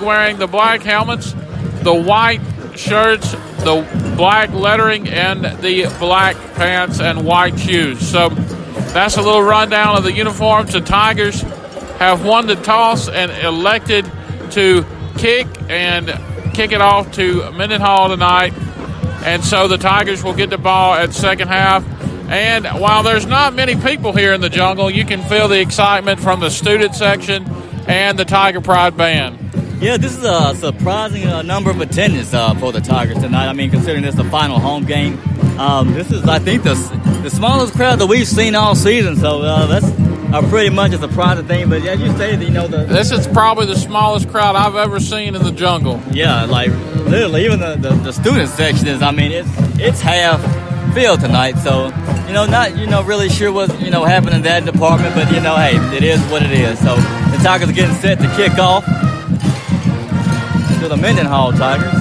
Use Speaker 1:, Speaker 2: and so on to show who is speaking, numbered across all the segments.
Speaker 1: wearing the black helmets, the white shirts, the black lettering, and the black pants and white shoes. So that's a little rundown of the uniforms. The Tigers have won the toss and elected to kick it off to Mendenhall tonight. And so the Tigers will get the ball at second half. And while there's not many people here in the jungle, you can feel the excitement from the student section and the Tiger Pride band.
Speaker 2: Yeah, this is a surprising number of attendance for the Tigers tonight. I mean, considering this is the final home game. This is, I think, the smallest crowd that we've seen all season. So that's pretty much a surprising thing. But as you say,
Speaker 1: this is probably the smallest crowd I've ever seen in the jungle.
Speaker 2: Yeah, like literally, even the student section is. I mean, it's half filled tonight. So not really sure what's happening in that department. But hey, it is what it is. So the Tigers are getting set to kick off to the Mendenhall Tigers.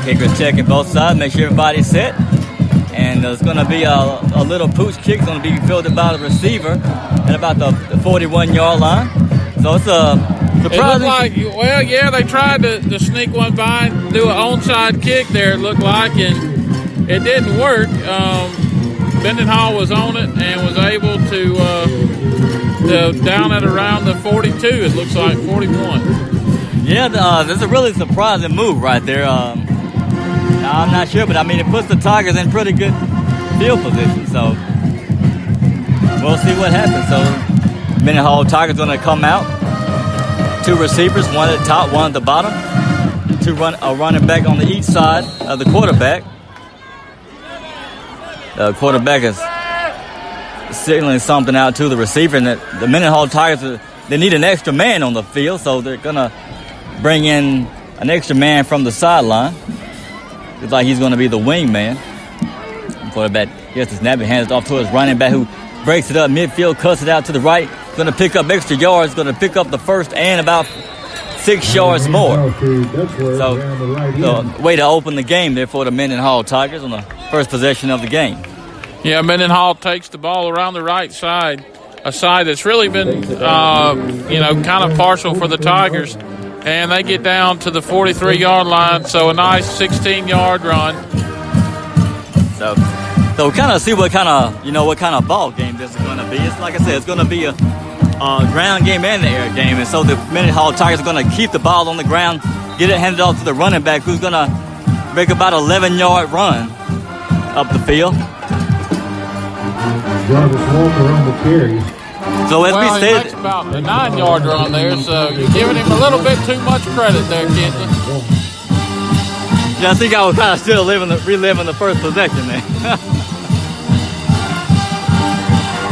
Speaker 2: Kickers checking both sides, make sure everybody's set. And there's going to be a little pooch kick. It's going to be fielded by the receiver at about the 41-yard line. So it's a surprising.
Speaker 1: They tried to sneak one by and do an onside kick there, it looked like, and it didn't work. Mendenhall was on it and was able to down at around the 42, it looks like, 41.
Speaker 2: Yeah, there's a really surprising move right there. I'm not sure, but I mean, it puts the Tigers in pretty good field position. So we'll see what happens. So Mendenhall Tigers going to come out. Two receivers, one at the top, one at the bottom. A running back on the each side of the quarterback. The quarterback is signaling something out to the receiver, and the Mendenhall Tigers, they need an extra man on the field, so they're going to bring in an extra man from the sideline. Looks like he's going to be the wing man. Quarterback gets the snap and hands it off to his running back, who breaks it up midfield, cuts it out to the right. Going to pick up extra yards, going to pick up the first and about 6 yards more. So, way to open the game there for the Mendenhall Tigers on the first possession of the game.
Speaker 1: Yeah, Mendenhall takes the ball around the right side, a side that's really been, kind of partial for the Tigers. And they get down to the 43-yard line, so a nice 16-yard run.
Speaker 2: So we kind of see what kind of ball game this is going to be. It's like I said, it's going to be a ground game and the air game, and so the Mendenhall Tigers are going to keep the ball on the ground, get it handed off to the running back, who's going to make about an 11-yard run up the field.
Speaker 3: Jarvis Walker on the carry.
Speaker 2: So as we
Speaker 1: he
Speaker 2: said,
Speaker 1: makes about a 9-yard run there, so you're giving him a little bit too much credit there, Kenton.
Speaker 2: Yeah, I think I was kind of still reliving the first possession there.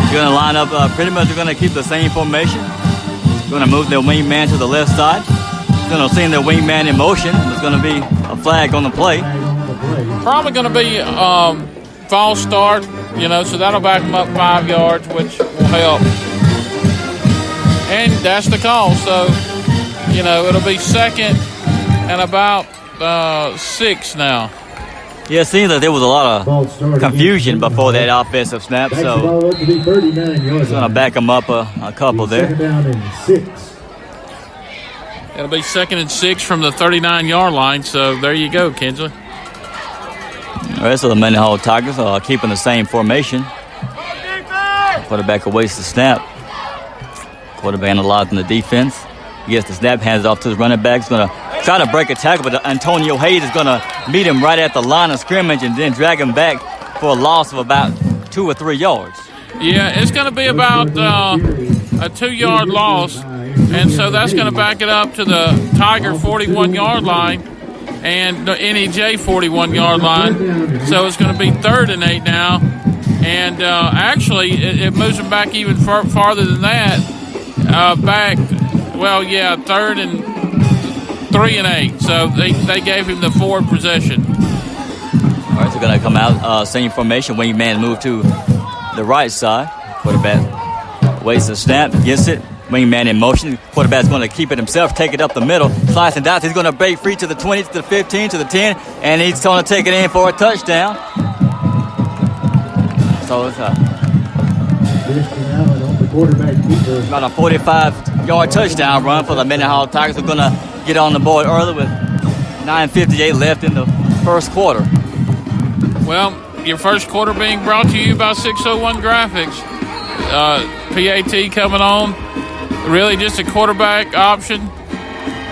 Speaker 2: You're going to line up, pretty much you're going to keep the same formation. You're going to move their wing man to the left side. You're going to send their wing man in motion. There's going to be a flag on the play.
Speaker 1: Probably going to be false start, so that'll back them up 5 yards, which will help. And that's the call. So, it'll be second and about 6 now.
Speaker 2: Yeah, it seems like there was a lot of confusion before that offensive snap, so it's going to back them up a couple there.
Speaker 1: It'll be 2nd and 6 from the 39-yard line, so there you go, Kinsley.
Speaker 2: The rest of the Mendenhall Tigers are keeping the same formation. Quarterback awaits the snap. Quarterback analyzing the defense. He gets the snap, hands it off to the running back. He's going to try to break a tackle, but Antonio Hayes is going to meet him right at the line of scrimmage and then drag him back for a loss of about 2 or 3 yards.
Speaker 1: Yeah, it's going to be about a 2-yard loss, and so that's going to back it up to the Tiger 41-yard line and the NEJ 41-yard line. So it's going to be 3rd and 8 now, and actually it moves them back even farther than that. 3rd and 3 and 8. So they gave him the forward possession.
Speaker 2: All right, so going to come out, same formation. Wingman move to the right side. Quarterback waits the snap, gets it. Wingman in motion. Quarterback's going to keep it himself, take it up the middle, slice and dice. He's going to break free to the 20, to the 15, to the 10, and he's going to take it in for a touchdown. So it's
Speaker 3: quarterback keeper.
Speaker 2: About a 45-yard touchdown run for the Mendenhall Tigers. Are going to get on the board early with 9:58 left in the first quarter.
Speaker 1: Well, your first quarter being brought to you by 601 Graphics. PAT coming on. Really just a quarterback option.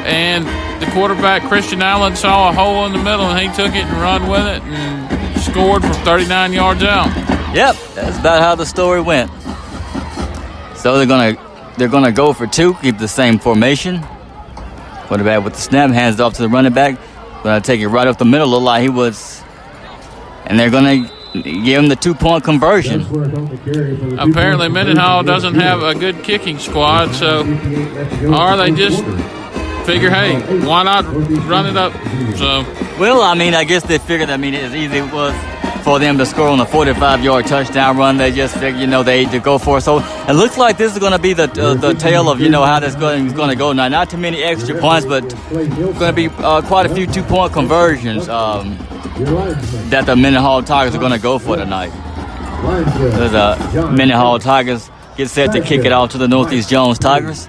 Speaker 1: And the quarterback, Christian Allen, saw a hole in the middle, and he took it and run with it and scored from 39 yards out.
Speaker 2: Yep, that's about how the story went. So they're gonna go for two, keep the same formation. Quarterback with the snap, hands it off to the running back. Gonna take it right up the middle, look like he was, and they're gonna give him the 2-point conversion.
Speaker 1: Apparently Mendenhall doesn't have a good kicking squad, so or they just figure, hey, why not run it up? So,
Speaker 2: well, I mean, I guess they figured, I mean, as easy it was for them to score on a 45-yard touchdown run. They just figured, they to go for it. So it looks like this is going to be the tale of, how this is going to go. Now, not too many extra points, but going to be quite a few 2-point conversions that the Mendenhall Tigers are going to go for tonight. The Mendenhall Tigers get set to kick it off to the Northeast Jones Tigers.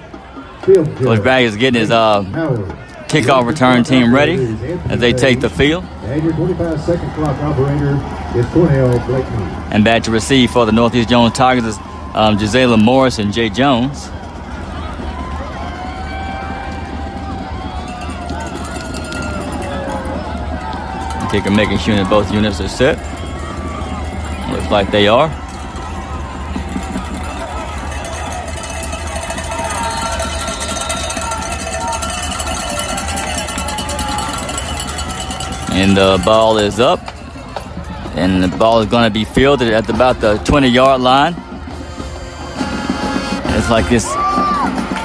Speaker 2: Coach Bragg is getting his kickoff return team ready as they take the field.
Speaker 3: And your 25-second clock operator is Cornell Blakeney.
Speaker 2: And back to receive for the Northeast Jones Tigers is Gisela Morris and Jay Jones. Kicker making sure that both units are set. Looks like they are. And the ball is up. And the ball is going to be fielded at about the 20-yard line. It's like this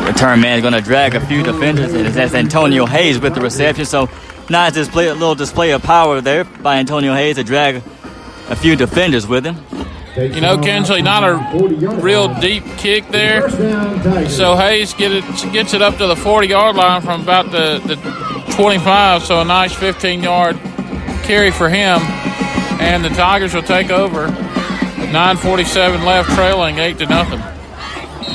Speaker 2: return man is going to drag a few defenders. And that's Antonio Hayes with the reception. So nice display, a little display of power there by Antonio Hayes to drag a few defenders with him.
Speaker 1: Kinsley, not a real deep kick there. So Hayes gets it up to the 40-yard line from about the 25, so a nice 15-yard carry for him. And the Tigers will take over. 9:47 left, trailing 8-0.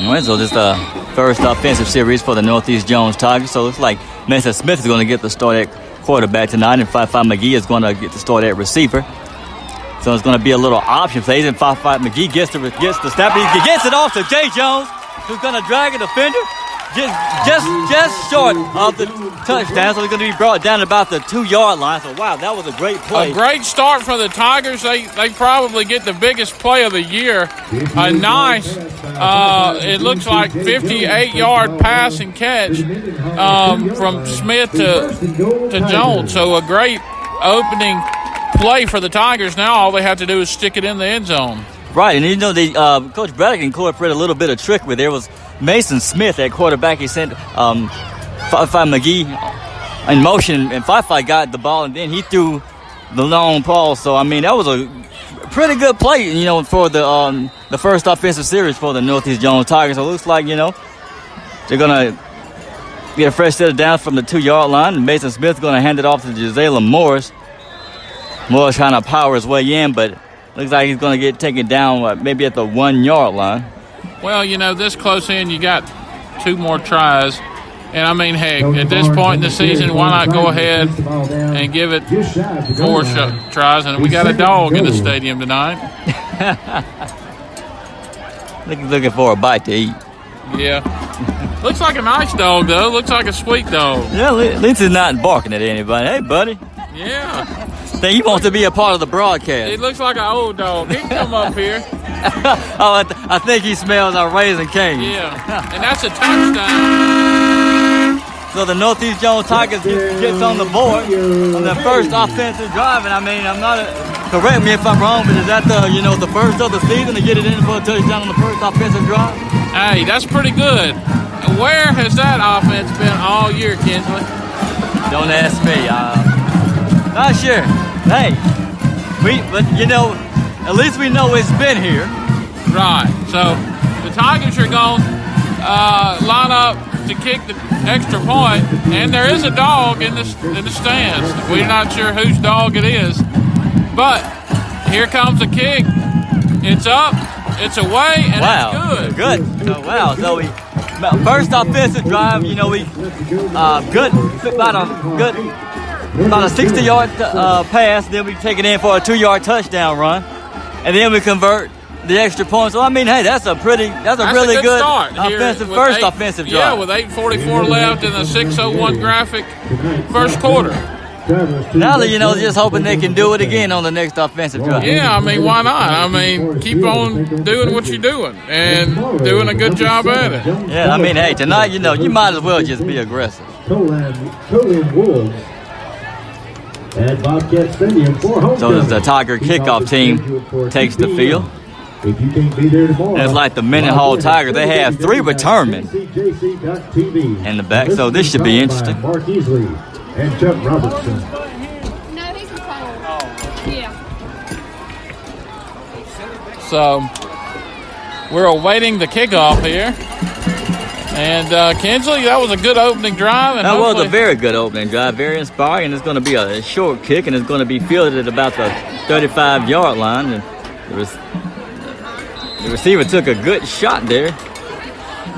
Speaker 2: All right, so this is the first offensive series for the Northeast Jones Tigers. So it looks like Mason Smith is going to get the start at quarterback tonight, and 5-5 McGee is going to get the start at receiver. So it's going to be a little option plays, and 5-5 McGee gets the snap. He gets it off to Jay Jones, who's going to drag a defender just short of the touchdown. So he's going to be brought down about the 2-yard line. So, wow, that was a great play.
Speaker 1: A great start for the Tigers. They probably get the biggest play of the year. A nice, it looks like 58-yard pass and catch from Smith to Jones. So a great opening play for the Tigers. Now all they have to do is stick it in the end zone.
Speaker 2: Right, and Coach Braddock incorporated a little bit of trickery. There was Mason Smith at quarterback. He sent 5-5 McGee in motion, and 5-5 got the ball, and then he threw the long ball. So, I mean, that was a pretty good play, for the first offensive series for the Northeast Jones Tigers. So it looks like, they're going to get a fresh set of downs from the 2-yard line, and Mason Smith's going to hand it off to Gisela Morris. Morris trying to power his way in, but looks like he's going to get taken down maybe at the 1-yard line.
Speaker 1: Well, this close in, you got 2 more tries. And, I mean, heck, at this point in the season, why not go ahead and give it 4 tries? And we got a dog in the stadium tonight.
Speaker 2: Looking for a bite to eat.
Speaker 1: Yeah. Looks like a nice dog, though. Looks like a sweet dog.
Speaker 2: Yeah, at least he's not barking at anybody. Hey, buddy.
Speaker 1: Yeah.
Speaker 2: He wants to be a part of the broadcast.
Speaker 1: He looks like an old dog. He can come up here.
Speaker 2: I think he smells our Raising Cane.
Speaker 1: Yeah, and that's a touchdown.
Speaker 2: So the Northeast Jones Tigers gets on the board on their first offensive drive. And I mean, correct me if I'm wrong, but is that the first of the season to get it in for a touchdown on the first offensive drive?
Speaker 1: Hey, that's pretty good. Where has that offense been all year, Kinsley?
Speaker 2: Don't ask me. Not sure. Hey, but at least we know it's been here. Right.
Speaker 1: So the Tigers are going to line up to kick the extra point, and there is a dog in the stands. We're not sure whose dog it is, but here comes the kick. It's up, It's away, and
Speaker 2: Wow,
Speaker 1: it's good.
Speaker 2: Oh, wow. So we first offensive drive. You know, we about a 60-yard pass. Then we take it in for a 2-yard touchdown run, and then we convert the extra point. So I mean, hey, that's a really good
Speaker 1: start
Speaker 2: offensive offensive drive.
Speaker 1: Yeah, with 8:44 left in the 6:01 graphic first quarter.
Speaker 2: Now that just hoping they can do it again on the next offensive drive.
Speaker 1: Yeah, I mean, why not? I mean, keep on doing what you're doing and doing a good job at it.
Speaker 2: Yeah, I mean, hey, tonight, you might as well just be aggressive.
Speaker 3: Coland Wolves at Bobcat Stadium for home.
Speaker 2: So as the Tiger kickoff team takes the field.
Speaker 3: If you can't be there tomorrow,
Speaker 2: it's like the Mendenhall Tigers. They have 3 returnmen in the back, so this should be interesting.
Speaker 3: Mark Easley and Chuck Robertson.
Speaker 4: No, he's in cold. Yeah.
Speaker 1: So we're awaiting the kickoff here. And Kinsley, that was a good opening drive. And
Speaker 2: that was a very good opening drive, very inspiring. It's going to be a short kick, and it's going to be fielded at about the 35-yard line. And the receiver took a good shot there.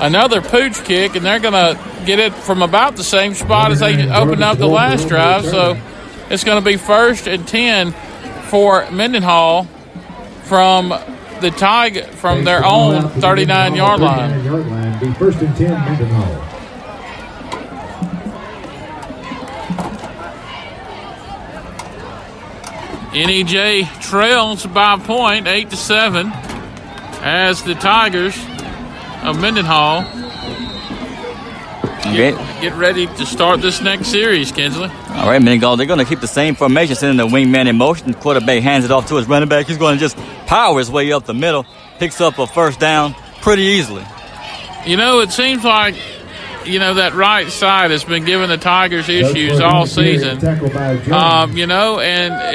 Speaker 1: Another pooch kick, and they're going to get it from about the same spot as they opened up the last drive. So it's going to be 1st and 10 for Mendenhall from their own 39-yard line.
Speaker 3: Be 1st and 10 Mendenhall.
Speaker 1: NEJ trails by a point, 8-7, as the Tigers of Mendenhall get ready to start this next series, Kinsley.
Speaker 2: All right, Mendenhall, they're going to keep the same formation, sending the wingman in motion. The quarterback hands it off to his running back. He's going to just power his way up the middle, picks up a first down pretty easily.
Speaker 1: It seems like, that right side has been giving the Tigers issues all season. And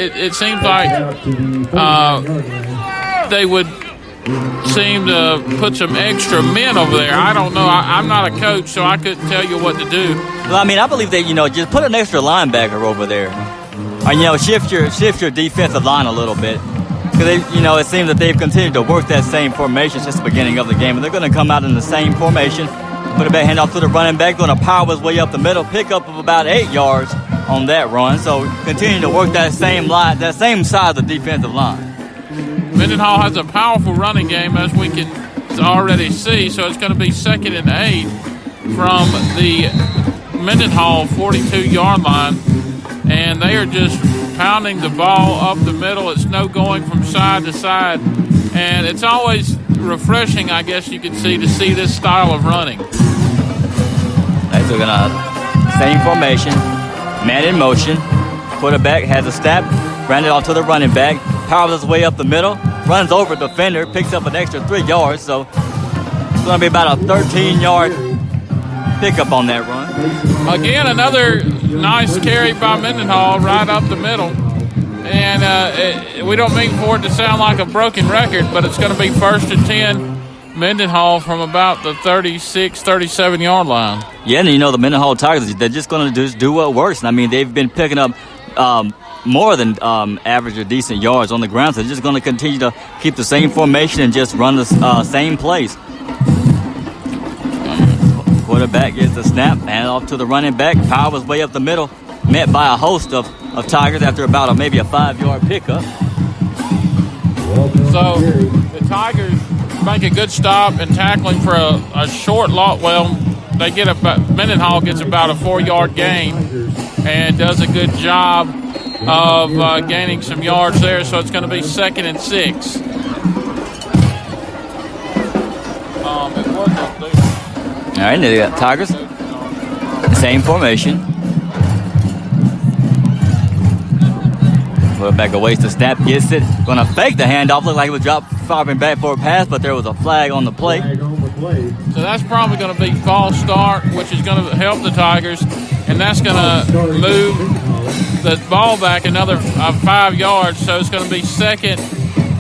Speaker 1: it seems like they would seem to put some extra men over there. I don't know. I'm not a coach, so I couldn't tell you what to do.
Speaker 2: Well, I mean, I believe that, just put an extra linebacker over there. Or, shift your defensive line a little bit. Because, it seems that they've continued to work that same formation since the beginning of the game. And they're going to come out in the same formation, put a back hand off to the running back, going to power his way up the middle, pick up of about 8 yards on that run. So continue to work that same side of the defensive line.
Speaker 1: Mendenhall has a powerful running game, as we can already see. So it's going to be 2nd and 8 from the Mendenhall 42-yard line. And they are just pounding the ball up the middle. It's no going from side to side. And it's always refreshing, I guess you could see, to see this style of running.
Speaker 2: They took a same formation, man in motion. Quarterback has a snap, ran it off to the running back, powers his way up the middle, runs over the defender, picks up an extra 3 yards. So it's going to be about a 13-yard pickup on that run.
Speaker 1: Again, another nice carry by Mendenhall right up the middle. And we don't mean for it to sound like a broken record, but it's going to be 1st and 10 Mendenhall from about the 36, 37-yard line.
Speaker 2: Yeah, and the Mendenhall Tigers, they're just going to do what works. And I mean, they've been picking up more than average or decent yards on the ground. So they're just going to continue to keep the same formation and just run the same plays. Quarterback gets the snap, hand it off to the running back, powers his way up the middle, met by a host of Tigers after about maybe a 5-yard pickup.
Speaker 1: So the Tigers make a good stop and tackling for a short lot. Well, Mendenhall gets about a 4-yard gain and does a good job of gaining some yards there. So it's going to be 2nd and 6.
Speaker 2: All right, they got Tigers. Same formation. Quarterback awaits the snap, gets it. Going to fake the handoff. Looked like it was dropping back for a pass, but there was a flag on the play.
Speaker 1: So that's probably going to be false start, which is going to help the Tigers. And that's going to move the ball back another 5 yards. So it's going to be 2nd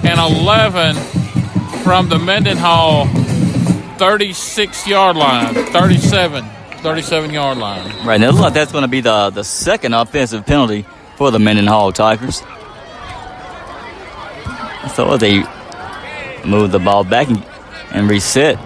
Speaker 1: and 11 from the Mendenhall 36-yard line, 37-yard line.
Speaker 2: Right, now it looks like that's going to be the second offensive penalty for the Mendenhall Tigers. So they move the ball back and reset.